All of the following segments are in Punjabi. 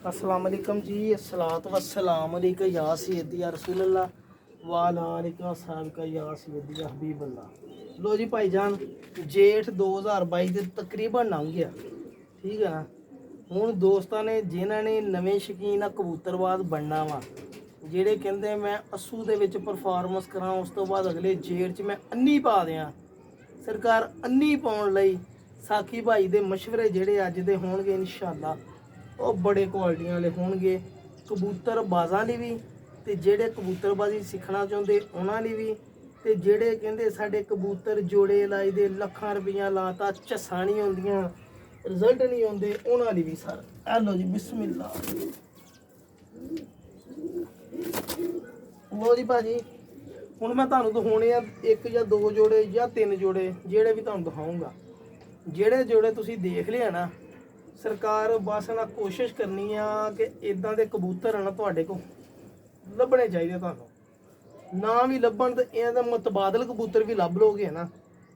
अस्सलाम वालेकुम जी। अस्सलातु वस्सलाम अलैका या सय्यदी या रसूलल्लाह वाला अलैका साहब का या सय्यदी या हबीबल्लाह। लो जी भाईजान, जेठ 2022 ਦੇ ਤਕਰੀਬਨ ਲੰਘ ਗਿਆ, ਠੀਕ ਹੈ ਨਾ। ਹੁਣ ਦੋਸਤਾਂ ਨੇ ਜਿਨ੍ਹਾਂ ਨੇ ਨਵੇਂ ਸ਼ੌਕੀਨ ਆ ਕਬੂਤਰਬਾਜ਼ ਬਣਨਾ ਵਾ, ਜਿਹੜੇ ਕਹਿੰਦੇ ਮੈਂ ਅੱਸੂ ਦੇ ਵਿੱਚ ਪਰਫਾਰਮੈਂਸ ਕਰਾਂ, ਉਸ ਤੋਂ ਬਾਅਦ ਅਗਲੇ ਜੇਠ 'ਚ ਮੈਂ ਅੰਨੀ ਪਾ ਦਿਆਂ। ਸਰਕਾਰ ਅੰਨੀ ਪਾਉਣ ਲਈ ਸਾਕੀ ਭਾਈ ਦੇ ਮਸ਼ਵਰੇ ਜਿਹੜੇ ਅੱਜ ਦੇ ਹੋਣਗੇ ਇਨਸ਼ਾਅੱਲਾ ਉਹ ਬੜੇ ਕੁਆਲਿਟੀਆਂ ਵਾਲੇ ਹੋਣਗੇ, ਕਬੂਤਰਬਾਜ਼ਾਂ ਲਈ ਵੀ ਤੇ ਜਿਹੜੇ ਕਬੂਤਰਬਾਜ਼ੀ ਸਿੱਖਣਾ ਚਾਹੁੰਦੇ ਉਹਨਾਂ ਲਈ ਵੀ, ਤੇ ਜਿਹੜੇ ਕਹਿੰਦੇ ਸਾਡੇ ਕਬੂਤਰ ਜੋੜੇ ਲਾਈ ਦੇ ਲੱਖਾਂ ਰੁਪਈਆ ਲਾਤਾ ਝੱਸਾਂ ਨਹੀਂ ਆਉਂਦੀਆਂ, ਰਿਜ਼ਲਟ ਨਹੀਂ ਆਉਂਦੇ, ਉਹਨਾਂ ਲਈ ਵੀ ਸਰ। ਆ ਲਓ ਜੀ, ਬਿਸਮਿਲ੍ਲਾ। ਲਓ ਜੀ ਭਾਜੀ, ਹੁਣ ਮੈਂ ਤੁਹਾਨੂੰ ਦਿਖਾਉਣੇ ਆ ਇੱਕ ਜਾਂ ਦੋ ਜੋੜੇ ਜਾਂ ਤਿੰਨ ਜੋੜੇ, ਜਿਹੜੇ ਵੀ ਤੁਹਾਨੂੰ ਦਿਖਾਊਂਗਾ। ਜਿਹੜੇ ਜੋੜੇ ਤੁਸੀਂ ਦੇਖ ਲਿਆ ਨਾ, ਸਰਕਾਰ ਬਸ ਨਾ ਕੋਸ਼ਿਸ਼ ਕਰਨੀ ਆ ਕਿ ਇਦਾਂ ਦੇ ਕਬੂਤਰ ਨਾ ਤੁਹਾਡੇ ਕੋਲ ਲੱਭਣੇ ਚਾਹੀਦੇ। ਤੁਹਾਨੂੰ ਨਾ ਵੀ ਲੱਭਣ ਤਾਂ ਇਹਨਾਂ ਦਾ ਮੁਤਬਾਦਲ ਕਬੂਤਰ ਵੀ ਲੱਭ ਲੋਗੇ ਨਾ।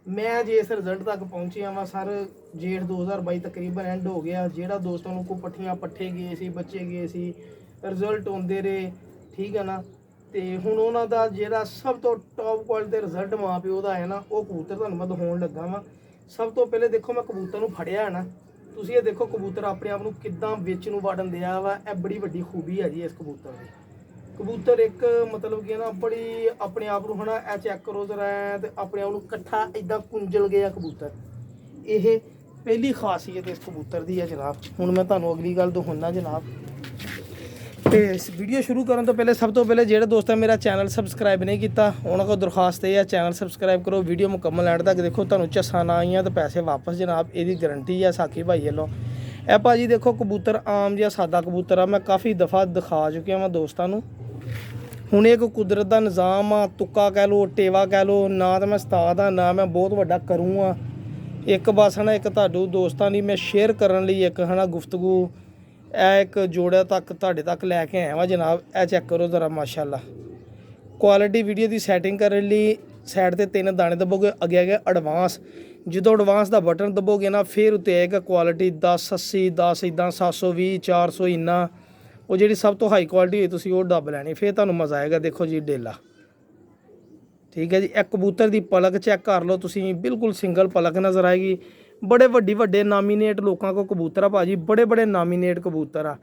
ਮੈਂ ਜੇ ਇਸ ਰਿਜ਼ਲਟ ਤੱਕ ਪਹੁੰਚਿਆ ਵਾਂ ਸਰ, ਜੇਠ 2022 ਤਕਰੀਬਨ ਐਂਡ ਹੋ ਗਿਆ। ਜਿਹੜਾ ਦੋਸਤਾਂ ਨੂੰ ਕੋਈ ਪੱਠੀਆਂ ਪੱਠੇ ਗਏ ਸੀ, ਬੱਚੇ ਗਏ ਸੀ, ਰਿਜ਼ਲਟ ਆਉਂਦੇ ਰਹੇ, ਠੀਕ ਹੈ ਨਾ। ਤੇ ਹੁਣ ਉਹਨਾਂ ਦਾ ਜਿਹੜਾ ਸਭ ਤੋਂ ਟੌਪ ਕੁਆਲਿਟੀ ਦੇ ਰਿਜ਼ਲਟ ਮਾਂ ਪਿਓ ਦਾ ਆਇਆ ਨਾ, ਉਹ ਕਬੂਤਰ ਤੁਹਾਨੂੰ ਮੈਂ ਦਿਖਾਉਣ ਲੱਗਾ ਵਾਂ। ਸਭ ਤੋਂ ਪਹਿਲੇ ਦੇਖੋ, ਮੈਂ ਕਬੂਤਰ ਨੂੰ ਫੜਿਆ ਹੈ ਨਾ, ਤੁਸੀਂ ਇਹ ਦੇਖੋ ਕਬੂਤਰ ਆਪਣੇ ਆਪ ਨੂੰ ਕਿੱਦਾਂ ਵਿੱਚ ਨੂੰ ਵੜਨ ਦਿਆ ਵਾ। ਇਹ ਬੜੀ ਵੱਡੀ ਖੂਬੀ ਹੈ ਜੀ ਇਸ ਕਬੂਤਰ ਦੀ। ਕਬੂਤਰ ਇੱਕ ਮਤਲਬ ਕਿ ਨਾ ਬੜੀ ਆਪਣੇ ਆਪ ਨੂੰ ਹਨਾ, ਇਹ ਚੈੱਕ ਕਰੋ ਜ਼ਰਾ, ਤੇ ਆਪਣੇ ਆਪ ਨੂੰ ਇਕੱਠਾ ਇਦਾਂ ਕੁੰਜਲ ਗਿਆ ਕਬੂਤਰ। ਇਹ ਪਹਿਲੀ ਖਾਸੀਅਤ ਇਸ ਕਬੂਤਰ ਦੀ ਹੈ ਜਨਾਬ। ਹੁਣ ਮੈਂ ਤੁਹਾਨੂੰ ਅਗਲੀ ਗੱਲ ਦਿਖਾਉਣਾ ਜਨਾਬ। ਤੇ ਇਸ ਵੀਡੀਓ ਸ਼ੁਰੂ ਕਰਨ ਤੋਂ ਪਹਿਲੇ ਸਭ ਤੋਂ ਪਹਿਲੇ ਜਿਹੜੇ ਦੋਸਤਾਂ ਮੇਰਾ ਚੈਨਲ ਸਬਸਕ੍ਰਾਈਬ ਨਹੀਂ ਕੀਤਾ, ਉਹਨਾਂ ਕੋਲ ਦਰਖਾਸਤ ਇਹ ਹੈ, ਚੈਨਲ ਸਬਸਕ੍ਰਾਈਬ ਕਰੋ। ਵੀਡੀਓ ਮੁਕੰਮਲ ਐਂਡ ਤੱਕ ਦੇਖੋ, ਤੁਹਾਨੂੰ ਝੱਸਾਂ ਨਾ ਆਈਆਂ ਤਾਂ ਪੈਸੇ ਵਾਪਸ ਜਨਾਬ, ਇਹਦੀ ਗਾਰੰਟੀ ਹੈ ਸਾਕੀ ਭਾਈ ਵੱਲੋਂ। ਇਹ ਭਾਜੀ ਦੇਖੋ ਕਬੂਤਰ ਆਮ ਜਿਹਾ ਸਾਦਾ ਕਬੂਤਰ ਆ, ਮੈਂ ਕਾਫੀ ਦਫਾ ਦਿਖਾ ਚੁੱਕਿਆ ਵਾਂ ਦੋਸਤਾਂ ਨੂੰ। ਹੁਣ ਇਹ ਕੋਈ ਕੁਦਰਤ ਦਾ ਨਿਜ਼ਾਮ ਆ, ਤੁੱਕਾ ਕਹਿ ਲਓ, ਟੇਵਾ ਕਹਿ ਲਓ, ਨਾ ਤਾਂ ਮੈਂ ਉਸਤਾਦ ਆ, ਨਾ ਮੈਂ ਬਹੁਤ ਵੱਡਾ ਕਰੂੰ ਆ। ਇੱਕ ਬਸ ਹੈ ਨਾ, ਇੱਕ ਤੁਹਾਨੂੰ ਦੋਸਤਾਂ ਦੀ ਮੈਂ ਸ਼ੇਅਰ ਕਰਨ ਲਈ ਇੱਕ ਹੈ ਨਾ ਗੁਫ਼ਤਗੂ, ਇਹ ਇੱਕ ਜੋੜਾ ਤੱਕ ਤੁਹਾਡੇ ਤੱਕ ਲੈ ਕੇ ਆਇਆ ਵਾ ਜਨਾਬ। ਇਹ ਚੈੱਕ ਕਰੋ ਜ਼ਰਾ, ਮਾਸ਼ਾਅੱਲਾ ਕੁਆਲਿਟੀ। ਵੀਡੀਓ ਦੀ ਸੈਟਿੰਗ ਕਰਨ ਲਈ ਸਾਈਡ ਤੇ 3 ਦਾਣੇ ਦਬੋਗੇ, ਅੱਗੇ ਅੱਗੇ ਐਡਵਾਂਸ। ਜਦੋਂ ਐਡਵਾਂਸ ਦਾ ਬਟਨ ਦਬੋਗੇ ਨਾ, ਫਿਰ ਉੱਤੇ ਆਏਗਾ ਕੁਆਲਿਟੀ 10 80 10 ਇੱਦਾਂ 720 400 ਇੰਨਾ। ਉਹ ਜਿਹੜੀ ਸਭ ਤੋਂ ਹਾਈ ਕੁਆਲਿਟੀ ਹੋਈ ਤੁਸੀਂ ਉਹ ਦੱਬ ਲੈਣੀ, ਫਿਰ ਤੁਹਾਨੂੰ ਮਜ਼ਾ ਆਏਗਾ। ਦੇਖੋ ਜੀ ਡੇਲਾ, ਠੀਕ ਹੈ ਜੀ। ਇੱਕ ਕਬੂਤਰ ਦੀ ਪਲਕ ਚੈੱਕ ਕਰ ਲਓ ਤੁਸੀਂ, ਬਿਲਕੁਲ ਸਿੰਗਲ ਪਲਕ ਨਜ਼ਰ ਆਏਗੀ। ਬੜੇ ਵੱਡੇ ਨਾਮੀਨੇਟ ਲੋਕਾਂ ਕੋਲ ਕਬੂਤਰ ਆ ਭਾਜੀ, ਬੜੇ ਨਾਮੀਨੇਟ ਕਬੂਤਰ ਆ।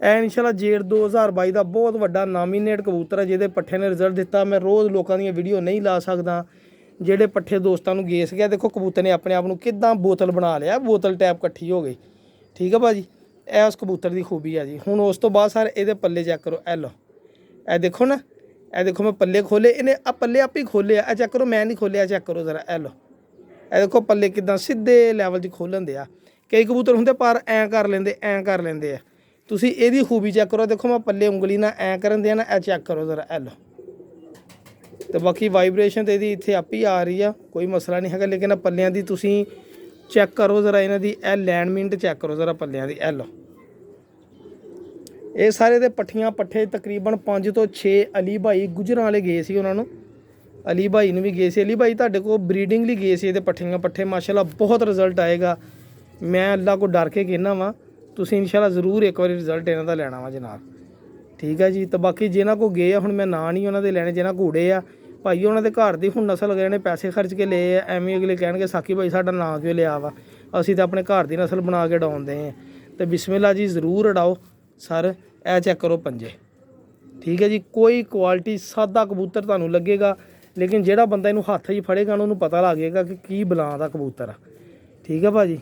ਇਹ ਇਨਸ਼ਾਅੱਲਾ ਜੇਠ 2022 ਦਾ ਬਹੁਤ ਵੱਡਾ ਨਾਮੀਨੇਟ ਕਬੂਤਰ ਆ, ਜਿਹਦੇ ਪੱਠੇ ਨੇ ਰਿਜ਼ਲਟ ਦਿੱਤਾ। ਮੈਂ ਰੋਜ਼ ਲੋਕਾਂ ਦੀਆਂ ਵੀਡੀਓ ਨਹੀਂ ਲਾ ਸਕਦਾ, ਜਿਹੜੇ ਪੱਠੇ ਦੋਸਤਾਂ ਨੂੰ ਗੇਸ ਗਿਆ। ਦੇਖੋ ਕਬੂਤਰ ਨੇ ਆਪਣੇ ਆਪ ਨੂੰ ਕਿੱਦਾਂ ਬੋਤਲ ਬਣਾ ਲਿਆ, ਬੋਤਲ ਟੈਪ ਇਕੱਠੀ ਹੋ ਗਈ, ਠੀਕ ਆ ਭਾਜੀ। ਇਹ ਉਸ ਕਬੂਤਰ ਦੀ ਖੂਬੀ ਆ ਜੀ। ਹੁਣ ਉਸ ਤੋਂ ਬਾਅਦ ਸਰ ਇਹਦੇ ਪੱਲੇ ਚੈੱਕ ਕਰੋ। ਇਹ ਲਓ, ਇਹ ਦੇਖੋ ਨਾ, ਇਹ ਦੇਖੋ ਮੈਂ ਪੱਲੇ ਖੋਲੇ, ਇਹਨੇ ਆ ਪੱਲੇ ਆਪੇ ਹੀ ਖੋਲੇ ਆ। ਇਹ ਚੈੱਕ ਕਰੋ, ਮੈਂ ਨਹੀਂ ਖੋਲਿਆ, ਚੈੱਕ ਕਰੋ ਜ਼ਰਾ। ਇਹ ਲਓ, ਇਹ ਦੇਖੋ ਪੱਲੇ ਕਿੱਦਾਂ ਸਿੱਧੇ ਲੈਵਲ 'ਚ ਖੋਲ੍ਹਣ ਦੇ ਆ। ਕਈ ਕਬੂਤਰ ਹੁੰਦੇ ਪਰ ਐਂ ਕਰ ਲੈਂਦੇ, ਐਂ ਕਰ ਲੈਂਦੇ ਆ। ਤੁਸੀਂ ਇਹਦੀ ਖੂਬੀ ਚੈੱਕ ਕਰੋ। ਦੇਖੋ ਮੈਂ ਪੱਲੇ ਉਂਗਲੀ ਨਾਲ ਐਂ ਕਰਨ ਦੇ ਆ ਨਾ, ਇਹ ਚੈੱਕ ਕਰੋ ਜ਼ਰਾ। ਇਹ ਲਓ, ਤੇ ਬਾਕੀ ਵਾਈਬ੍ਰੇਸ਼ਨ ਤੇ ਇਹਦੀ ਇੱਥੇ ਆਪੇ ਹੀ ਆ ਰਹੀ ਆ, ਕੋਈ ਮਸਲਾ ਨਹੀਂ ਹੈਗਾ। ਲੇਕਿਨ ਪੱਲਿਆਂ ਦੀ ਤੁਸੀਂ ਚੈੱਕ ਕਰੋ ਜ਼ਰਾ, ਇਹਨਾਂ ਦੀ ਇਹ ਅਲਾਈਨਮੈਂਟ ਚੈੱਕ ਕਰੋ ਜ਼ਰਾ ਪੱਲਿਆਂ ਦੀ। ਇਹ ਲਓ, ਇਹ ਸਾਰੇ ਦੇ ਪੱਠੀਆਂ ਪੱਠੇ ਤਕਰੀਬਨ 5 ਤੋਂ 6 ਅਲੀ ਭਾਈ ਗੁਜਰਾਂ ਵਾਲੇ ਗਏ ਸੀ, ਉਹਨਾਂ ਨੂੰ ਅਲੀ ਭਾਈ ਨੂੰ ਵੀ ਗਏ ਸੀ। ਅਲੀ ਭਾਈ ਤੁਹਾਡੇ ਕੋਲ ਬਰੀਡਿੰਗ ਲਈ ਗਏ ਸੀ ਇਹਦੇ ਪੱਠੀਆਂ ਪੱਠੇ। ਮਾਸ਼ਾਅੱਲਾ ਬਹੁਤ ਰਿਜ਼ਲਟ ਆਏਗਾ, ਮੈਂ ਅੱਲਾ ਕੋ ਡਰ ਕੇ ਕਹਿਣਾ ਵਾ। ਤੁਸੀਂ ਇਨਸ਼ਾਅੱਲਾ ਜ਼ਰੂਰ ਇੱਕ ਵਾਰੀ ਰਿਜ਼ਲਟ ਇਹਨਾਂ ਦਾ ਲੈਣਾ ਵਾ ਜਨਾਬ, ਠੀਕ ਹੈ ਜੀ। ਤਾਂ ਬਾਕੀ ਜਿਹਨਾਂ ਕੋ ਗਏ ਆ, ਹੁਣ ਮੈਂ ਨਾਂ ਨਹੀਂ ਉਹਨਾਂ ਦੇ ਲੈਣੇ, ਜਿਹਨਾਂ ਘੋੜੇ ਆ ਭਾਈ ਉਹਨਾਂ ਦੇ ਘਰ ਦੀ ਹੁਣ ਨਸਲ ਗਏ ਨੇ, ਪੈਸੇ ਖਰਚ ਕੇ ਲਏ ਆ। ਐਵੇਂ ਅਗਲੇ ਕਹਿਣਗੇ ਸਾਕੀ ਭਾਈ ਸਾਡਾ ਨਾਂ ਕਿਉਂ ਲਿਆ ਵਾ, ਅਸੀਂ ਤਾਂ ਆਪਣੇ ਘਰ ਦੀ ਨਸਲ ਬਣਾ ਕੇ ਉਡਾਉਂਦੇ ਹਾਂ। ਤੇ ਬਿਸਮਿਲ੍ਲਾ ਜੀ, ਜ਼ਰੂਰ ਉਡਾਓ ਸਰ। ਇਹ ਚੈੱਕ ਕਰੋ ਪੰਜੇ, ਠੀਕ ਹੈ ਜੀ। ਕੋਈ ਕੁਆਲਿਟੀ ਸਾਦਾ ਕਬੂਤਰ ਤੁਹਾਨੂੰ ਲੱਗੇਗਾ, ਲੇਕਿਨ ਜਿਹੜਾ ਬੰਦਾ ਇਹਨੂੰ ਹੱਥ 'ਚ ਫੜੇਗਾ ਉਹਨੂੰ ਪਤਾ ਲੱਗ ਜਾਏਗਾ ਕਿ ਕੀ ਬਲਾਂ ਦਾ ਕਬੂਤਰ ਆ, ਠੀਕ ਆ ਭਾਜੀ।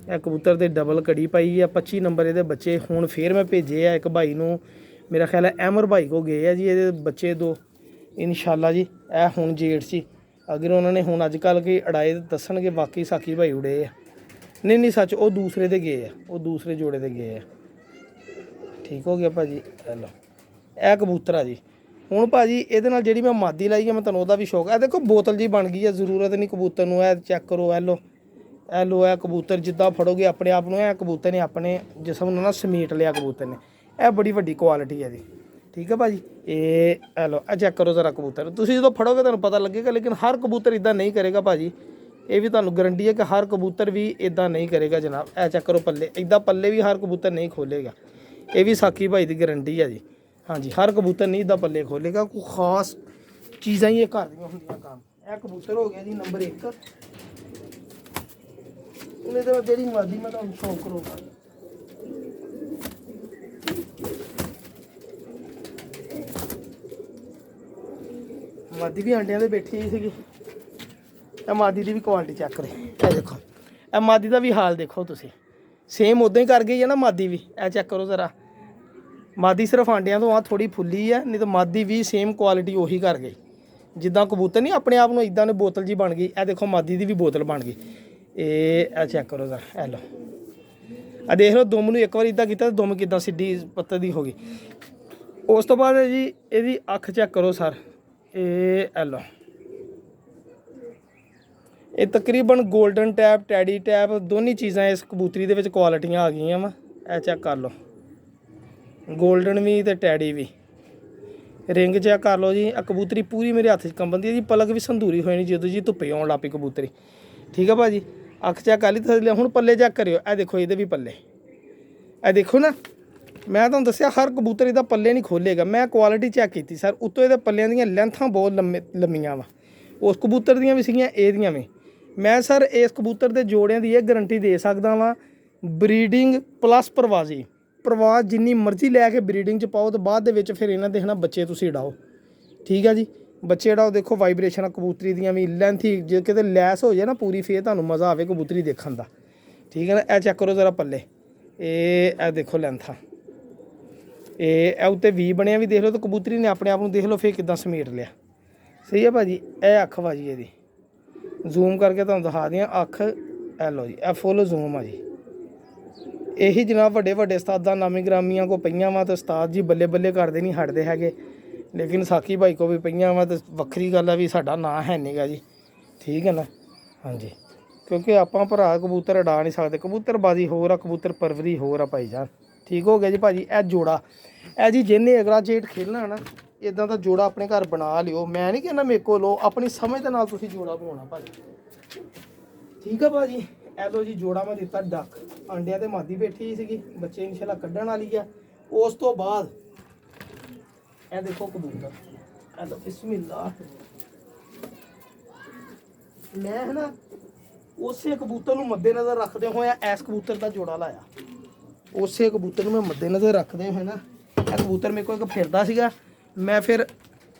ਇਹ ਕਬੂਤਰ ਤੇ ਡਬਲ ਕੜੀ ਪਾਈ ਆ, 25 ਨੰਬਰ ਇਹਦੇ ਬੱਚੇ। ਹੁਣ ਫੇਰ ਮੈਂ ਭੇਜੇ ਆ ਇੱਕ ਭਾਈ ਨੂੰ, ਮੇਰਾ ਖਿਆਲ ਹੈ ਅਹਿਮਰ ਭਾਈ ਕੋ ਗਏ ਆ ਜੀ ਇਹਦੇ ਬੱਚੇ 2 ਇਨਸ਼ਾਅੱਲਾ ਜੀ। ਇਹ ਹੁਣ ਜੇਠ 'ਚ ਅਗਰ ਉਹਨਾਂ ਨੇ ਹੁਣ ਅੱਜ ਕੱਲ੍ਹ ਕੇ ਅੜਾਏ ਦੱਸਣਗੇ ਬਾਕੀ ਸਾਕੀ ਭਾਈ ਉੜੇ ਆ। ਨਹੀਂ ਸੱਚ, ਉਹ ਦੂਸਰੇ ਦੇ ਗਏ ਆ, ਉਹ ਦੂਸਰੇ ਜੋੜੇ ਦੇ ਗਏ ਆ, ਠੀਕ ਹੋ ਗਿਆ ਭਾਜੀ। ਲਓ, ਇਹ ਕਬੂਤਰ ਆ ਜੀ। ਹੁਣ ਭਾਜੀ ਇਹਦੇ ਨਾਲ ਜਿਹੜੀ ਮੈਂ ਮਾਦੀ ਲਾਈ ਆ, ਮੈਂ ਤੁਹਾਨੂੰ ਉਹਦਾ ਵੀ ਸ਼ੌਕ ਹੈ। ਦੇਖੋ ਬੋਤਲ ਜੀ ਬਣ ਗਈ ਆ, ਜ਼ਰੂਰਤ ਨਹੀਂ ਕਬੂਤਰ ਨੂੰ। ਇਹ ਚੈੱਕ ਕਰੋ, ਇਹ ਲਓ, ਇਹ ਲਓ। ਇਹ ਕਬੂਤਰ ਜਿੱਦਾਂ ਫੜੋਗੇ ਆਪਣੇ ਆਪ ਨੂੰ, ਇਹ ਕਬੂਤਰ ਨੇ ਆਪਣੇ ਜਿਸਮ ਨੂੰ ਨਾ ਸਮੇਟ ਲਿਆ ਕਬੂਤਰ ਨੇ। ਇਹ ਬੜੀ ਵੱਡੀ ਕੁਆਲਿਟੀ ਹੈ ਜੀ, ਠੀਕ ਹੈ ਭਾਜੀ। ਇਹ ਲਓ, ਇਹ ਚੈੱਕ ਕਰੋ ਜ਼ਰਾ ਕਬੂਤਰ। ਤੁਸੀਂ ਜਦੋਂ ਫੜੋਗੇ ਤੁਹਾਨੂੰ ਪਤਾ ਲੱਗੇਗਾ, ਲੇਕਿਨ ਹਰ ਕਬੂਤਰ ਇੱਦਾਂ ਨਹੀਂ ਕਰੇਗਾ ਭਾਜੀ। ਇਹ ਵੀ ਤੁਹਾਨੂੰ ਗਰੰਟੀ ਹੈ ਕਿ ਹਰ ਕਬੂਤਰ ਵੀ ਇੱਦਾਂ ਨਹੀਂ ਕਰੇਗਾ ਜਨਾਬ। ਇਹ ਚੈੱਕ ਕਰੋ ਪੱਲੇ, ਇੱਦਾਂ ਪੱਲੇ ਵੀ ਹਰ ਕਬੂਤਰ ਨਹੀਂ ਖੋਲੇਗਾ। ਇਹ ਵੀ ਸਾਕੀ ਭਾਈ ਦੀ ਗਾਰੰਟੀ ਆ ਜੀ। ਹਾਂਜੀ, ਹਰ ਕਬੂਤਰ ਨਹੀਂ ਇੱਦਾਂ ਪੱਲੇ ਖੋਲੇਗਾ, ਕੋਈ ਖਾਸ ਚੀਜ਼ਾਂ ਹੀ ਇਹ ਘਰ ਦੀਆਂ ਹੁੰਦੀਆਂ ਕੰਮ। ਇਹ ਕਬੂਤਰ ਹੋ ਗਿਆ ਜੀ ਨੰਬਰ 1। ਉਹਨੇ ਤੇ ਜਿਹੜੀ ਮਾਦੀ ਮੈਂ ਤੁਹਾਨੂੰ ਸ਼ੌਕ ਕਰੂੰਗਾ। ਮਾਦੀ ਵੀ ਆਂਡਿਆਂ ਦੇ ਬੈਠੀ ਹੋਈ ਸੀਗੀ। ਇਹ ਮਾਦੀ ਦੀ ਵੀ ਕੁਆਲਿਟੀ ਚੈੱਕ ਕਰੇ, ਇਹ ਦੇਖੋ ਇਹ ਮਾਦੀ ਦਾ ਵੀ ਹਾਲ ਦੇਖੋ ਤੁਸੀਂ, ਸੇਮ ਉਦਾਂ ਹੀ ਕਰ ਗਈ ਹੈ ਨਾ ਮਾਦੀ ਵੀ। ਇਹ ਚੈੱਕ ਕਰੋ ਜ਼ਰਾ, ਮਾਦੀ ਸਿਰਫ ਆਂਡਿਆਂ ਤੋਂ ਆ ਥੋੜੀ ਫੁੱਲੀ ਹੈ, ਨਹੀਂ ਤਾਂ ਮਾਦੀ ਵੀ ਸੇਮ ਕੁਆਲਿਟੀ ਉਹੀ ਕਰ ਗਈ। ਜਿੱਦਾਂ ਕਬੂਤਰ ਨਹੀਂ ਆਪਣੇ ਆਪ ਨੂੰ ਇਦਾਂ ਨੇ ਬੋਤਲ ਜੀ ਬਣ ਗਈ, ਇਹ ਦੇਖੋ ਮਾਦੀ ਦੀ ਵੀ ਬੋਤਲ ਬਣ ਗਈ। ਇਹ ਚੈੱਕ ਕਰੋ ਜ਼ਰਾ, ਇਹ ਲਓ ਆ ਦੇਖ ਲਓ ਦੁੰਮ ਨੂੰ ਇੱਕ ਵਾਰ ਇਦਾਂ ਕੀਤਾ ਤਾਂ ਦੁੰਮ ਕਿੱਦਾਂ ਸਿੱਧੀ ਪੱਤੇ ਦੀ ਹੋ ਗਈ। ਉਸ ਤੋਂ ਬਾਅਦ ਜੀ ਇਹਦੀ ਅੱਖ ਚੈੱਕ ਕਰੋ ਸਰ, ਇਹ ਲਓ ਇਹ ਤਕਰੀਬਨ ਗੋਲਡਨ ਟੈਪ ਟੈਡੀ ਟੈਪ ਦੋਨੀ ਚੀਜ਼ਾਂ ਇਸ ਕਬੂਤਰੀ ਦੇ ਵਿੱਚ ਕੁਆਲਿਟੀਆਂ ਆ ਗਈਆਂ ਵਾ। ਇਹ ਚੈੱਕ ਕਰ ਲਓ, ਗੋਲਡਨ ਵੀ ਤੇ ਟੈਡੀ ਵੀ। ਰਿੰਗ ਚੈੱਕ ਕਰ ਲਓ ਜੀ। ਆ ਕਬੂਤਰੀ ਪੂਰੀ ਮੇਰੇ ਹੱਥ 'ਚ ਕੰਬਦੀ ਹੈ ਜੀ, ਪਲਕ ਵੀ ਸੰਧੂਰੀ ਹੋਈ ਨਹੀਂ ਜਦੋਂ ਜੀ ਧੁੱਪੇ ਆਉਣ ਲੱਗ ਪਈ ਕਬੂਤਰੀ। ਠੀਕ ਆ ਭਾਜੀ, ਅੱਖ ਚੈੱਕ ਕਰ ਲਈ ਥੱਲੇ। ਹੁਣ ਪੱਲੇ ਚੈੱਕ ਕਰਿਓ, ਇਹ ਦੇਖੋ ਇਹਦੇ ਵੀ ਪੱਲੇ, ਇਹ ਦੇਖੋ ਨਾ, ਮੈਂ ਤੁਹਾਨੂੰ ਦੱਸਿਆ ਹਰ ਕਬੂਤਰ ਇਹਦਾ ਪੱਲੇ ਨਹੀਂ ਖੋਲੇਗਾ। ਮੈਂ ਕੁਆਲਿਟੀ ਚੈੱਕ ਕੀਤੀ ਸਰ, ਉੱਤੋਂ ਇਹਦੇ ਪੱਲਿਆਂ ਦੀਆਂ ਲੈਂਥਾਂ ਬਹੁਤ ਲੰਮੀਆਂ ਵਾ, ਉਸ ਕਬੂਤਰ ਦੀਆਂ ਵੀ ਸੀਗੀਆਂ ਇਹਦੀਆਂ ਵੀ। ਮੈਂ ਸਰ ਇਸ ਕਬੂਤਰ ਦੇ ਜੋੜਿਆਂ ਦੀ ਇਹ ਗਾਰੰਟੀ ਦੇ ਸਕਦਾ ਵਾਂ, ਬਰੀਡਿੰਗ ਪਲੱਸ ਪ੍ਰਵਾਜ਼ੀ। ਪ੍ਰਵਾਜ਼ ਜਿੰਨੀ ਮਰਜ਼ੀ ਲੈ ਕੇ ਬਰੀਡਿੰਗ 'ਚ ਪਾਓ, ਤਾਂ ਬਾਅਦ ਦੇ ਵਿੱਚ ਫਿਰ ਇਹਨਾਂ ਦੇਖਣਾ ਬੱਚੇ ਤੁਸੀਂ ਉਡਾਓ। ਠੀਕ ਆ ਜੀ, ਬੱਚੇ ਉਡਾਓ। ਦੇਖੋ ਵਾਈਬ੍ਰੇਸ਼ਨ ਕਬੂਤਰੀ ਦੀਆਂ ਵੀ, ਲੈਂਥੀ ਜੇ ਕਿਤੇ ਲੈਸ ਹੋ ਜਾਏ ਨਾ ਪੂਰੀ, ਫੇਰ ਤੁਹਾਨੂੰ ਮਜ਼ਾ ਆਵੇ ਕਬੂਤਰੀ ਦੇਖਣ ਦਾ। ਠੀਕ ਹੈ ਨਾ, ਇਹ ਚੈੱਕ ਕਰੋ ਜ਼ਰਾ ਪੱਲੇ, ਇਹ ਦੇਖੋ ਲੈਂਥਾਂ, ਇਹ ਉੱਤੇ ਵੀ ਬਣਿਆ ਵੀ ਦੇਖ ਲਓ, ਤਾਂ ਕਬੂਤਰੀ ਨੇ ਆਪਣੇ ਆਪ ਨੂੰ ਦੇਖ ਲਓ ਫੇਰ ਕਿੱਦਾਂ ਸਮੇਟ ਲਿਆ। ਸਹੀ ਹੈ ਭਾਜੀ, ਇਹ ਅੱਖ ਭਾਜੀ ਇਹਦੀ ਜ਼ੂਮ ਕਰਕੇ ਤੁਹਾਨੂੰ ਦਿਖਾ ਦਿਆਂ ਅੱਖ, ਇਹ ਲਓ ਜੀ, ਇਹ ਫੁੱਲ ਜ਼ੂਮ ਆ ਜੀ। ਇਹੀ ਜਨਾਬ ਵੱਡੇ ਵੱਡੇ ਉਸਤਾਦਾਂ ਨਾਮੀ ਗ੍ਰਾਮੀਆਂ ਕੋ ਪਈਆਂ ਵਾ, ਤੇ ਉਸਤਾਦ ਜੀ ਬੱਲੇ ਬੱਲੇ ਕਰਦੇ ਨਹੀਂ ਹਟਦੇ ਹੈਗੇ। ਲੇਕਿਨ ਸਾਕੀ ਭਾਈ ਕੋ ਵੀ ਪਈਆਂ ਵਾ, ਤੇ ਵੱਖਰੀ ਗੱਲ ਆ ਵੀ ਸਾਡਾ ਨਾਂ ਹੈ ਨਹੀਂ ਗਾ ਜੀ। ਠੀਕ ਹੈ ਨਾ, ਹਾਂਜੀ, ਕਿਉਂਕਿ ਆਪਾਂ ਭਰਾ ਕਬੂਤਰ ਉਡਾ ਨਹੀਂ ਸਕਦੇ। ਕਬੂਤਰਬਾਜ਼ੀ ਹੋਰ ਆ, ਕਬੂਤਰ ਪਰਵਰੀ ਹੋਰ ਆ ਭਾਈ ਜਾਨ। ਠੀਕ ਹੋ ਗਿਆ ਜੀ ਭਾਜੀ। ਇਹ ਜੋੜਾ, ਇਹ ਜੀ ਜਿਹਨੇ ਅਗਲਾ ਜੇਠ ਖੇਲਣਾ ਨਾ, ਇਦਾਂ ਦਾ ਜੋੜਾ ਆਪਣੇ ਘਰ ਬਣਾ ਲਿਓ। ਮੈਂ ਨਹੀਂ ਕਹਿੰਦਾ ਮੇਰੇ ਕੋਲ ਲਓ, ਆਪਣੀ ਸਮਝ ਦੇ ਨਾਲ ਤੁਸੀਂ ਜੋੜਾ ਬਣਾਉਣਾ ਭਾਜੀ। ਠੀਕ ਆ ਭਾਜੀ, ਇਹ ਲਓ ਜੀ ਜੋੜਾ ਮੈਂ ਦਿੱਤਾ ਡੱਕ। ਆਂਡਿਆਂ ਤੇ ਮਾਦੀ ਬੈਠੀ ਸੀਗੀ, ਬੱਚੇ ਇਨਸ਼ਾਅੱਲਾ ਕੱਢਣ ਵਾਲੀ ਆ। ਉਸ ਤੋਂ ਬਾਅਦ ਇਹ ਦੇਖੋ ਕਬੂਤਰ, ਇਹ ਲਓ ਬਿਸਮਿਲ੍ਲਾ। ਮੈਂ ਹੈ ਨਾ ਉਸੇ ਕਬੂਤਰ ਨੂੰ ਮੱਦੇ ਨਜ਼ਰ ਰੱਖਦੇ ਹੋਇਆ ਇਸ ਕਬੂਤਰ ਦਾ ਜੋੜਾ ਲਾਇਆ। ਉਸੇ ਕਬੂਤਰ ਨੂੰ ਮੈਂ ਮੱਦੇ ਨਜ਼ਰ ਰੱਖਦੇ ਹੋਏ ਨਾ, ਇਹ ਕਬੂਤਰ ਮੇਰੇ ਕੋਲ ਇੱਕ ਫਿਰਦਾ ਸੀਗਾ, ਮੈਂ ਫਿਰ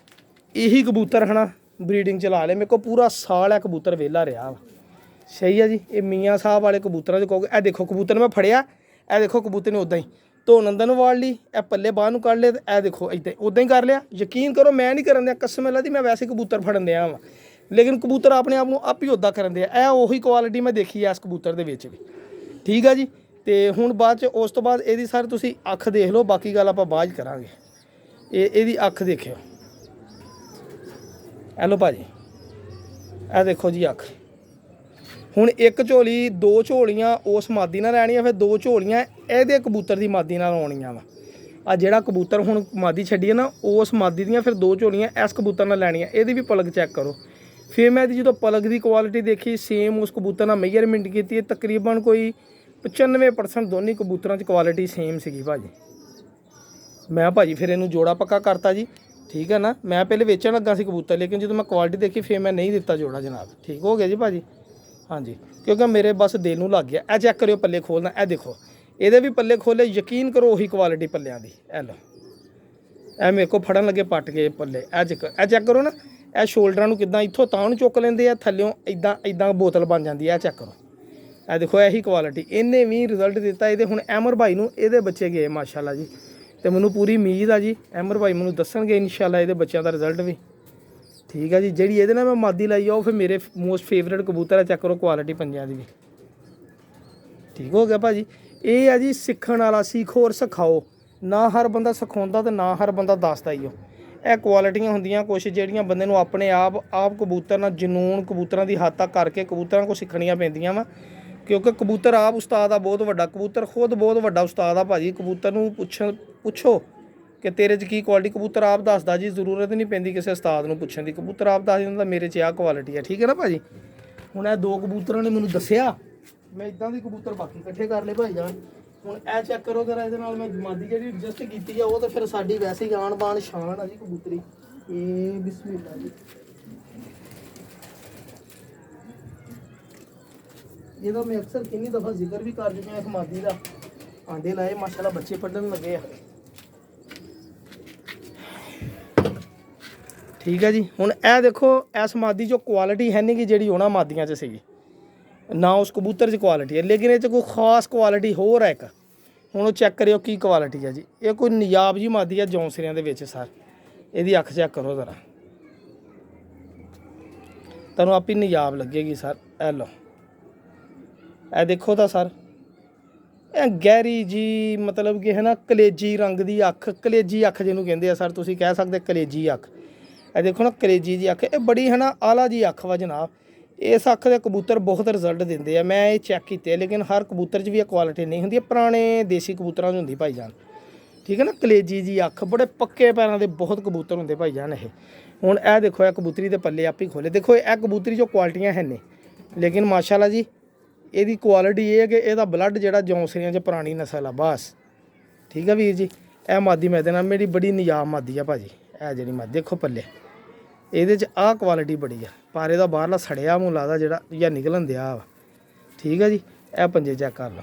ਇਹੀ ਕਬੂਤਰ ਹੈ ਨਾ ਬਰੀਡਿੰਗ ਚਲਾ ਲਿਆ। ਮੇਰੇ ਕੋਲ ਪੂਰਾ ਸਾਲ ਇਹ ਕਬੂਤਰ ਵਿਹਲਾ ਰਿਹਾ ਵਾ। ਸਹੀ ਆ ਜੀ, ਇਹ ਮੀਆਂ ਸਾਹਿਬ ਵਾਲੇ ਕਬੂਤਰਾਂ 'ਚ ਕਹੋਗੇ। ਇਹ ਦੇਖੋ ਕਬੂਤਰ ਮੈਂ ਫੜਿਆ, ਇਹ ਦੇਖੋ ਕਬੂਤਰ ਨੇ ਉੱਦਾਂ ਹੀ ਧੋਣ ਅੰਦਰ ਨੂੰ ਵਾੜ ਲਈ, ਇਹ ਪੱਲੇ ਬਾਹਰ ਨੂੰ ਕੱਢ ਲਏ, ਤੇ ਇਹ ਦੇਖੋ ਉੱਦਾਂ ਹੀ ਕਰ ਲਿਆ। ਯਕੀਨ ਕਰੋ ਮੈਂ ਨਹੀਂ ਕਰਨ ਦਿਆ, ਕਸਮ ਅੱਲਾ ਦੀ ਮੈਂ ਵੈਸੇ ਕਬੂਤਰ ਫੜਨ ਦਿਆ ਵਾਂ, ਲੇਕਿਨ ਕਬੂਤਰ ਆਪਣੇ ਆਪ ਨੂੰ ਆਪ ਹੀ ਉੱਦਾਂ ਕਰਨ ਦਿਆ। ਇਹ ਉਹੀ ਕੁਆਲਿਟੀ ਮੈਂ ਦੇਖੀ ਆ ਇਸ ਕਬੂਤਰ ਦੇ ਵਿੱਚ ਵੀ। ਠੀਕ ਆ ਜੀ, ਤੇ ਹੁਣ ਬਾਅਦ 'ਚ ਉਸ ਤੋਂ ਬਾਅਦ ਇਹਦੀ ਸਰ ਤੁਸੀਂ ਅੱਖ ਦੇਖ ਲਓ, ਬਾਕੀ ਗੱਲ ਆਪਾਂ ਬਾਅਦ 'ਚ ਕਰਾਂਗੇ। ਇਹਦੀ ਅੱਖ ਦੇਖਿਓ, ਇਹ ਲਓ ਭਾਜੀ, ਇਹ ਦੇਖੋ ਜੀ ਅੱਖ। ਹੁਣ ਇੱਕ ਝੋਲੀ, ਦੋ ਝੋਲੀਆਂ ਉਸ ਮਾਦੀ ਨਾਲ ਲੈਣੀਆਂ, ਫਿਰ ਦੋ ਝੋਲੀਆਂ ਇਹਦੇ ਕਬੂਤਰ ਦੀ ਮਾਦੀ ਨਾਲ ਆਉਣੀਆਂ ਵਾ। ਆ ਜਿਹੜਾ ਕਬੂਤਰ ਹੁਣ ਮਾਦੀ ਛੱਡੀ ਹੈ ਨਾ, ਉਸ ਮਾਦੀ ਦੀਆਂ ਫਿਰ ਦੋ ਝੋਲੀਆਂ ਇਸ ਕਬੂਤਰ ਨਾਲ ਲੈਣੀਆਂ। ਇਹਦੀ ਵੀ ਪਲਕ ਚੈੱਕ ਕਰੋ। ਫਿਰ ਮੈਂ ਇਹਦੀ ਜਦੋਂ ਪਲਕ ਦੀ ਕੁਆਲਿਟੀ ਦੇਖੀ, ਸੇਮ ਉਸ ਕਬੂਤਰ ਨਾਲ ਮੇਜਰਮੈਂਟ ਕੀਤੀ, ਤਕਰੀਬਨ ਕੋਈ 95% ਦੋਨੀ ਕਬੂਤਰਾਂ 'ਚ ਕੁਆਲਿਟੀ ਸੇਮ ਸੀਗੀ ਭਾਜੀ। ਮੈਂ ਭਾਜੀ ਫਿਰ ਇਹਨੂੰ ਜੋੜਾ ਪੱਕਾ ਕਰਤਾ ਜੀ। ਠੀਕ ਹੈ ਨਾ, ਮੈਂ ਪਹਿਲੇ ਵੇਚਣ ਲੱਗਾ ਸੀ ਕਬੂਤਰ, ਲੇਕਿਨ ਜਦੋਂ ਮੈਂ ਕੁਆਲਿਟੀ ਦੇਖੀ ਫਿਰ ਮੈਂ ਨਹੀਂ ਦਿੱਤਾ ਜੋੜਾ ਜਨਾਬ। ਠੀਕ ਹੋ ਗਿਆ ਜੀ ਭਾਜੀ। ਹਾਂਜੀ, ਕਿਉਂਕਿ ਮੇਰੇ ਬਸ ਦਿਲ ਨੂੰ ਲੱਗ ਗਿਆ। ਇਹ ਚੈੱਕ ਕਰਿਓ ਪੱਲੇ ਖੋਲਣਾ, ਇਹ ਦੇਖੋ ਇਹਦੇ ਵੀ ਪੱਲੇ ਖੋਲੇ, ਯਕੀਨ ਕਰੋ ਉਹੀ ਕੁਆਲਿਟੀ ਪੱਲਿਆਂ ਦੀ। ਇਹ ਲਓ, ਇਹ ਮੇਰੇ ਕੋਲ ਫੜਨ ਲੱਗੇ ਪੱਟ ਕੇ ਪੱਲੇ। ਇਹ ਚੈੱਕ ਕਰੋ ਨਾ, ਇਹ ਸ਼ੋਲਡਰਾਂ ਨੂੰ ਕਿੱਦਾਂ ਇੱਥੋਂ ਤਾਂ ਨੂੰ ਚੁੱਕ ਲੈਂਦੇ ਆ, ਥੱਲਿਓਂ ਇੱਦਾਂ ਬੋਤਲ ਬਣ ਜਾਂਦੀ ਹੈ। ਇਹ ਚੈੱਕ ਕਰੋ, ਇਹ ਦੇਖੋ ਇਹੀ ਕੁਆਲਿਟੀ। ਇਹਨੇ ਵੀ ਰਿਜ਼ਲਟ ਦਿੱਤਾ। ਇਹਦੇ ਹੁਣ ਅਹਿਮਰ ਭਾਈ ਨੂੰ ਇਹਦੇ ਬੱਚੇ ਗਏ ਮਾਸ਼ਾਅੱਲਾ ਜੀ, ਤੇ ਮੈਨੂੰ ਪੂਰੀ ਉਮੀਦ ਆ ਜੀ ਅਹਿਮਰ ਭਾਈ ਮੈਨੂੰ ਦੱਸਣਗੇ ਇਨਸ਼ਾਅੱਲਾ ਇਹਦੇ ਬੱਚਿਆਂ ਦਾ ਰਿਜ਼ਲਟ ਵੀ। ਠੀਕ ਆ ਜੀ, ਜਿਹੜੀ ਇਹਦੇ ਨਾਲ ਮੈਂ ਮਾਦੀ ਲਾਈ ਆ ਉਹ ਫਿਰ ਮੇਰੇ ਮੋਸਟ ਫੇਵਰੇਟ ਕਬੂਤਰ ਹੈ। ਚੈੱਕ ਕਰੋ ਕੁਆਲਿਟੀ ਪੰਜਾਂ ਦੀ ਵੀ। ਠੀਕ ਹੋ ਗਿਆ ਭਾਜੀ। ਇਹ ਆ ਜੀ ਸਿੱਖਣ ਵਾਲਾ, ਸਿੱਖੋ ਔਰ ਸਿਖਾਓ। ਨਾ ਹਰ ਬੰਦਾ ਸਿਖਾਉਂਦਾ ਤੇ ਨਾ ਹਰ ਬੰਦਾ ਦੱਸਦਾ ਹੀ। ਇਹ ਕੁਆਲਿਟੀਆਂ ਹੁੰਦੀਆਂ ਕੁਛ ਜਿਹੜੀਆਂ ਬੰਦੇ ਨੂੰ ਆਪਣੇ ਆਪ ਕਬੂਤਰ ਨਾਲ ਜਨੂਨ, ਕਬੂਤਰਾਂ ਦੀ ਹੱਦ ਤੱਕ ਕਰਕੇ ਕਬੂਤਰਾਂ ਕੋਲ ਸਿੱਖਣੀਆਂ ਪੈਂਦੀਆਂ ਵਾ। ਕਿਉਂਕਿ ਕਬੂਤਰ ਆਪ ਉਸਤਾਦ ਆ ਬਹੁਤ ਵੱਡਾ, ਕਬੂਤਰ ਖੁਦ ਬਹੁਤ ਵੱਡਾ ਉਸਤਾਦ ਆ ਭਾਜੀ। ਕਬੂਤਰ ਨੂੰ ਪੁੱਛੋ ਕਿ ਤੇਰੇ 'ਚ ਕੀ ਕੁਆਲਿਟੀ, ਕਬੂਤਰ ਆਪ ਦੱਸਦਾ ਜੀ। ਜ਼ਰੂਰਤ ਨਹੀਂ ਪੈਂਦੀ ਕਿਸੇ ਉਸਤਾਦ ਨੂੰ ਪੁੱਛਣ ਦੀ, ਕਬੂਤਰ ਆਪ ਦੱਸ ਦਿੰਦਾ ਮੇਰੇ 'ਚ ਆਹ ਕੁਆਲਿਟੀ ਆ। ਠੀਕ ਹੈ ਨਾ ਭਾਜੀ। ਹੁਣ ਇਹ ਦੋ ਕਬੂਤਰਾਂ ਨੇ ਮੈਨੂੰ ਦੱਸਿਆ, ਮੈਂ ਇਦਾਂ ਦੇ ਕਬੂਤਰ ਬਾਕੀ ਇਕੱਠੇ ਕਰ ਲਏ ਭਾਈ ਜਾਨ। ਹੁਣ ਇਹ ਚੈੱਕ ਕਰੋ ਜਰਾ, ਇਹਦੇ ਨਾਲ ਮੈਂ ਮਾਦੀ ਜਿਹੜੀ ਐਡਜਸਟ ਕੀਤੀ ਆ ਉਹ ਤਾਂ ਫਿਰ ਸਾਡੀ ਵੈਸੇ ਹੀ ਆਣ ਬਾਣ ਸ਼ਾਨ ਆ ਜੀ ਕਬੂਤਰੀ। ਇਹ ਬਿਸਮਿਲ੍ਲਾ ਜੀ, ਇਹਦਾ ਮੈਂ ਅਕਸਰ ਕਿੰਨੀ ਦਫਾ ਜ਼ਿਕਰ ਵੀ ਕਰ ਚੁੱਕਿਆ ਇਸ ਮਾਦੀ ਦਾ। ਆਂਡੇ ਲਾਏ ਮਾਸ਼ਾਅੱਲਾ, ਬੱਚੇ ਪੱਲਣ ਲੱਗੇ ਆ। ਠੀਕ ਹੈ ਜੀ। ਹੁਣ ਇਹ ਦੇਖੋ ਇਸ ਮਾਦੀ 'ਚੋਂ ਕੁਆਲਿਟੀ ਹੈ ਨਹੀਂ ਕਿ ਜਿਹੜੀ ਉਹਨਾਂ ਮਾਦੀਆਂ 'ਚ ਸੀਗੀ, ਨਾ ਉਸ ਕਬੂਤਰ 'ਚ ਕੁਆਲਿਟੀ ਹੈ, ਲੇਕਿਨ ਇਹ 'ਚ ਕੋਈ ਖਾਸ ਕੁਆਲਿਟੀ ਹੋਰ ਹੈ ਇੱਕ। ਹੁਣ ਉਹ ਚੈੱਕ ਕਰਿਓ ਕੀ ਕੁਆਲਿਟੀ ਹੈ ਜੀ। ਇਹ ਕੋਈ ਨਿਯਾਬ ਜੀ ਮਾਦੀ ਹੈ ਜੌਂਸਰਿਆਂ ਦੇ ਵਿੱਚ ਸਰ। ਇਹਦੀ ਅੱਖ ਚੈੱਕ ਕਰੋ ਜ਼ਰਾ, ਤੁਹਾਨੂੰ ਆਪੀ ਨਿਯਾਬ ਲੱਗੇਗੀ ਸਰ। ਇਹ ਲਓ, ਇਹ ਦੇਖੋ ਤਾਂ ਸਰ, ਇਹ ਗਹਿਰੀ ਜੀ ਮਤਲਬ ਕਿ ਹੈ ਨਾ ਕਲੇਜੀ ਰੰਗ ਦੀ ਅੱਖ, ਕਲੇਜੀ ਅੱਖ ਜਿਹਨੂੰ ਕਹਿੰਦੇ ਆ ਸਰ, ਤੁਸੀਂ ਕਹਿ ਸਕਦੇ ਕਲੇਜੀ ਅੱਖ। ਇਹ ਦੇਖੋ ਨਾ ਕਲੇਜੀ ਦੀ ਅੱਖ, ਇਹ ਬੜੀ ਹੈ ਨਾ ਆਲਾ ਜੀ ਅੱਖ ਵਾ ਜਨਾਬ। ਇਸ ਅੱਖ ਦੇ ਕਬੂਤਰ ਬਹੁਤ ਰਿਜ਼ਲਟ ਦਿੰਦੇ ਆ, ਮੈਂ ਇਹ ਚੈੱਕ ਕੀਤੇ, ਲੇਕਿਨ ਹਰ ਕਬੂਤਰ 'ਚ ਵੀ ਇਹ ਕੁਆਲਿਟੀ ਨਹੀਂ ਹੁੰਦੀ, ਪੁਰਾਣੇ ਦੇਸੀ ਕਬੂਤਰਾਂ 'ਚ ਹੁੰਦੀ ਭਾਈਜਾਨ। ਠੀਕ ਹੈ ਨਾ, ਕਲੇਜੀ ਜੀ ਅੱਖ, ਬੜੇ ਪੱਕੇ ਪੈਰਾਂ ਦੇ ਬਹੁਤ ਕਬੂਤਰ ਹੁੰਦੇ ਭਾਈਜਾਨ ਇਹ। ਹੁਣ ਇਹ ਦੇਖੋ, ਇਹ ਕਬੂਤਰੀ ਦੇ ਪੱਲੇ ਆਪੇ ਖੋਲੇ, ਦੇਖੋ ਇਹ ਕਬੂਤਰੀ 'ਚੋਂ ਕੁਆਲਿਟੀਆਂ ਹੈ ਨੇ, ਲੇਕਿਨ ਮਾਸ਼ਾਅੱਲਾ ਜੀ ਇਹਦੀ ਕੁਆਲਿਟੀ ਇਹ ਹੈ ਕਿ ਇਹਦਾ ਬਲੱਡ ਜਿਹੜਾ ਜੌਂਸਰੀਆਂ 'ਚ ਪੁਰਾਣੀ ਨਸਲ ਆ ਬਸ। ਠੀਕ ਹੈ ਵੀਰ ਜੀ। ਇਹ ਮਾਦੀ ਮੈਂ ਨਾਲ ਮੇਰੀ ਬੜੀ ਨਿਯਾਬ ਮਾਦੀ ਆ ਭਾਜੀ। ਇਹ ਜਿਹੜੀ ਮਾਦੀ ਦੇਖੋ ਪੱਲੇ, ਇਹਦੇ 'ਚ ਆਹ ਕੁਆਲਿਟੀ ਬੜੀ ਆ, ਪਰ ਇਹਦਾ ਬਾਹਰਲਾ ਸੜਿਆ ਮੂੰਹ ਲੱਗਦਾ ਜਿਹੜਾ ਜਾਂ ਨਿਕਲਣ ਦਿਆ ਵਾ। ਠੀਕ ਹੈ ਜੀ। ਇਹ ਪੰਜੇ ਚੈੱਕ ਕਰ ਲਓ।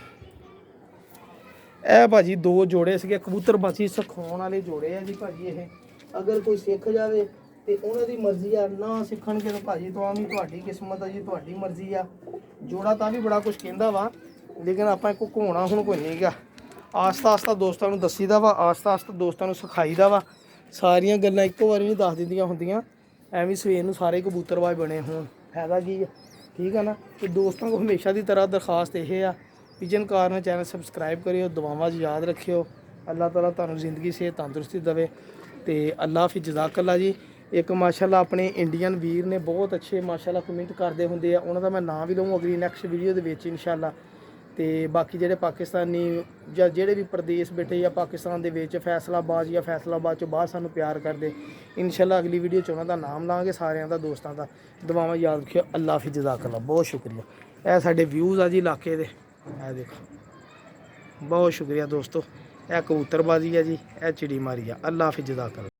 ਇਹ ਭਾਜੀ ਦੋ ਜੋੜੇ ਸੀਗੇ ਕਬੂਤਰਬਾਜ਼ੀ ਸਿਖਾਉਣ ਵਾਲੇ ਜੋੜੇ ਆ ਜੀ ਭਾਜੀ। ਇਹ ਅਗਰ ਕੋਈ ਸਿੱਖ ਜਾਵੇ ਤੇ ਉਹਨਾਂ ਦੀ ਮਰਜ਼ੀ ਆ, ਨਾ ਸਿੱਖਣਗੇ ਤਾਂ ਭਾਜੀ ਤਾਂ ਵੀ ਤੁਹਾਡੀ ਕਿਸਮਤ ਆ ਜੀ, ਤੁਹਾਡੀ ਮਰਜ਼ੀ ਆ। ਜੋੜਾ ਤਾਂ ਵੀ ਬੜਾ ਕੁਝ ਕਹਿੰਦਾ ਵਾ, ਲੇਕਿਨ ਆਪਾਂ ਇੱਕ ਘੋਣਾ ਹੁਣ ਕੋਈ ਨਹੀਂ ਗਾ। ਆਸਤਾ ਆਸਤਾ ਦੋਸਤਾਂ ਨੂੰ ਦੱਸੀਦਾ ਵਾ, ਆਸਤਾ ਆਸਤਾ ਦੋਸਤਾਂ ਨੂੰ ਸਿਖਾਈਦਾ ਵਾ। ਸਾਰੀਆਂ ਗੱਲਾਂ ਇੱਕੋ ਵਾਰੀ ਨਹੀਂ ਦੱਸ ਦਿੰਦੀਆਂ ਹੁੰਦੀਆਂ, ਐਵੇਂ ਸਵੇਰ ਨੂੰ ਸਾਰੇ ਕਬੂਤਰਬਾਜ਼ ਬਣੇ ਹੋਣ, ਫਾਇਦਾ ਕੀ ਆ। ਠੀਕ ਆ ਨਾ। ਤੇ ਦੋਸਤਾਂ ਨੂੰ ਹਮੇਸ਼ਾ ਦੀ ਤਰ੍ਹਾਂ ਦਰਖਾਸਤ ਇਹ ਆ, ਪਿਜਨ ਕਾਰਨ ਚੈਨਲ ਸਬਸਕ੍ਰਾਈਬ ਕਰਿਓ, ਦੁਆਵਾਂ 'ਚ ਯਾਦ ਰੱਖਿਓ। ਅੱਲਾਹ ਤਾਲਾ ਤੁਹਾਨੂੰ ਜ਼ਿੰਦਗੀ ਸਿਹਤ ਤੰਦਰੁਸਤੀ ਦੇਵੇ ਤੇ ਅੱਲਾਹ ਹਾਫਿਜ਼, ਜਜ਼ਾਕੱਲਾ ਜੀ। ਇੱਕ ਮਾਸ਼ਾਅੱਲਾ ਆਪਣੇ ਇੰਡੀਅਨ ਵੀਰ ਨੇ ਬਹੁਤ ਅੱਛੇ ਮਾਸ਼ਾਅੱਲਾ ਕਮੈਂਟ ਕਰਦੇ ਹੁੰਦੇ ਆ, ਉਹਨਾਂ ਦਾ ਮੈਂ ਨਾਮ ਵੀ ਲਵਾਂ ਅਗਲੀ ਨੈਕਸਟ ਵੀਡੀਓ ਦੇ ਵਿੱਚ ਇਨਸ਼ਾਅੱਲਾ। ਤੇ ਬਾਕੀ ਜਿਹੜੇ ਪਾਕਿਸਤਾਨੀ ਜਾਂ ਜਿਹੜੇ ਵੀ ਪ੍ਰਦੇਸ਼ ਬੈਠੇ ਜਾਂ ਪਾਕਿਸਤਾਨ ਦੇ ਵਿੱਚ ਫੈਸਲਾਬਾਦ ਜਾਂ ਫੈਸਲਾਬਾਦ ਤੋਂ ਬਾਹਰ ਸਾਨੂੰ ਪਿਆਰ ਕਰਦੇ, ਇਨਸ਼ਾਅੱਲਾ ਅਗਲੀ ਵੀਡੀਓ 'ਚ ਉਹਨਾਂ ਦਾ ਨਾਮ ਲਾਂਗੇ, ਸਾਰਿਆਂ ਦਾ ਦੋਸਤਾਂ ਦਾ। ਦੁਆਵਾਂ ਯਾਦ ਰੱਖਿਓ। ਅੱਲਾਹ ਹਾਫਿਜ਼, ਜਜ਼ਾਕੱਲਾ, ਬਹੁਤ ਸ਼ੁਕਰੀਆ। ਇਹ ਸਾਡੇ ਵਿਊਜ਼ ਆ ਜੀ ਇਲਾਕੇ ਦੇ, ਇਹ ਦੇਖੋ, ਬਹੁਤ ਸ਼ੁਕਰੀਆ ਦੋਸਤੋ। ਇਹ ਕਬੂਤਰਬਾਜ਼ੀ ਹੈ ਜੀ, ਇਹ ਚਿੜੀ ਮਾਰੀ ਆ। ਅੱਲਾਹ ਹਾਫਿਜ਼, ਜਜ਼ਾਕੱਲਾ।